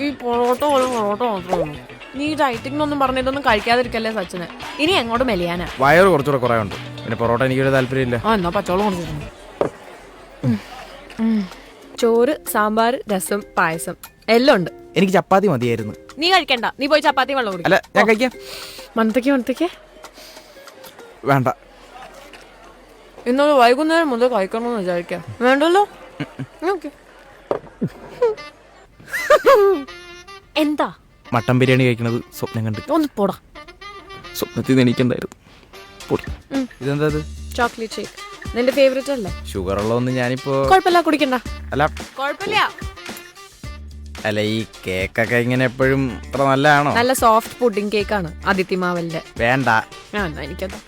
ഈ പൊറോട്ട പോലെ പൊറോട്ട മാത്രമേ. നീ ഡയറ്റിങ്ങിനൊന്നും പറഞ്ഞ ഇതൊന്നും കഴിക്കാതിരിക്കല്ലേ സച്ചിന്. ഇനി എങ്ങോട്ട് മെലിയാനാ? വയറ് കുറച്ചുകൂടെ കുറേ ഉണ്ട്. പിന്നെ പൊറോട്ട എനിക്കൊരു താല്പര്യമില്ല. എന്നാ പച്ചവെള്ളം കൊടുത്തിട്ടുണ്ട്. ചോറ്, സാമ്പാർ, രസം, പായസം എല്ലാം ഉണ്ട്. എനിക്ക് ചപ്പാത്തി മതിയായിരുന്നു. നീ കഴിക്കണ്ട, നീ പോയി ചപ്പാത്തി വെള്ളം കുടിക്കും. അല്ല, ഞാൻ കഴിക്കാം. മണത്തേക്ക് വേണ്ട. ഇന്നൊരു വൈകുന്നേരം മുതൽ കഴിക്കണമെന്ന് വിചാരിക്കാം. വേണ്ടല്ലോ. എന്താ മട്ടൻ ബിരിയാണി കഴിക്കണത് സ്വപ്നം കണ്ട്. ഒന്ന് പോടാ. സ്വപ്നത്തിൽ എനിക്കുണ്ടായിരുന്നു. ഇതെന്താ? ചോക്ലേറ്റ് ഷേക്ക് നിന്റെ ഫേവറേറ്റ് അല്ലേ? ഷുഗർ ഉള്ളതൊന്നും ഞാനിപ്പോ കുഴപ്പമില്ല, കുടിക്കണ്ട. അല്ല കുഴപ്പമില്ല. അല്ല, ഈ കേക്കൊക്കെ ഇങ്ങനെ എപ്പോഴും അത്ര നല്ലതാണോ? നല്ല സോഫ്റ്റ് പുഡിംഗ് കേക്കാണ് ആദിത്യമാവലിന്റെ. വേണ്ട. എന്നാ എനിക്കതാ.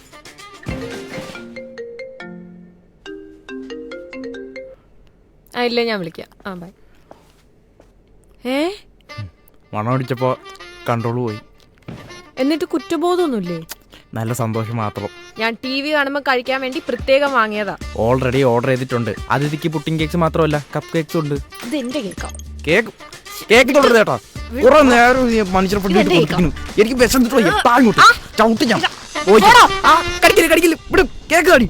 ഇല്ല, ഞാൻ വിളിക്കാം. ബൈ. മണം അടിച്ചപ്പോ കൺട്രോൾ പോയി. എന്നിട്ട് കുറ്റബോധമൊന്നുമില്ലേ? നല്ല സന്തോഷം മാത്രം. ഞാൻ TV കാണുമ്പോ കഴിക്കാൻ വേണ്ടി പ്രത്യേകം വാങ്ങിയതാ. ഓൾറെഡി ഓർഡർ ചെയ്തിട്ടുണ്ട്. അതിഥിക്ക് പുട്ടിംഗ് കേക്ക്സ് മാത്രമല്ല, കപ്പ് കേക്ക്സും ഉണ്ട്. ഇത് എന്റെ കേക്കാ. കേക്ക് തുടരുത് കേട്ടോ. കുറെ നേരം മനുഷ്യരെ എനിക്ക് വിശന്നിട്ട് ചവിട്ടി ഞാൻ കടിക്കല് കടിക്കല് കേക്ക് കടി.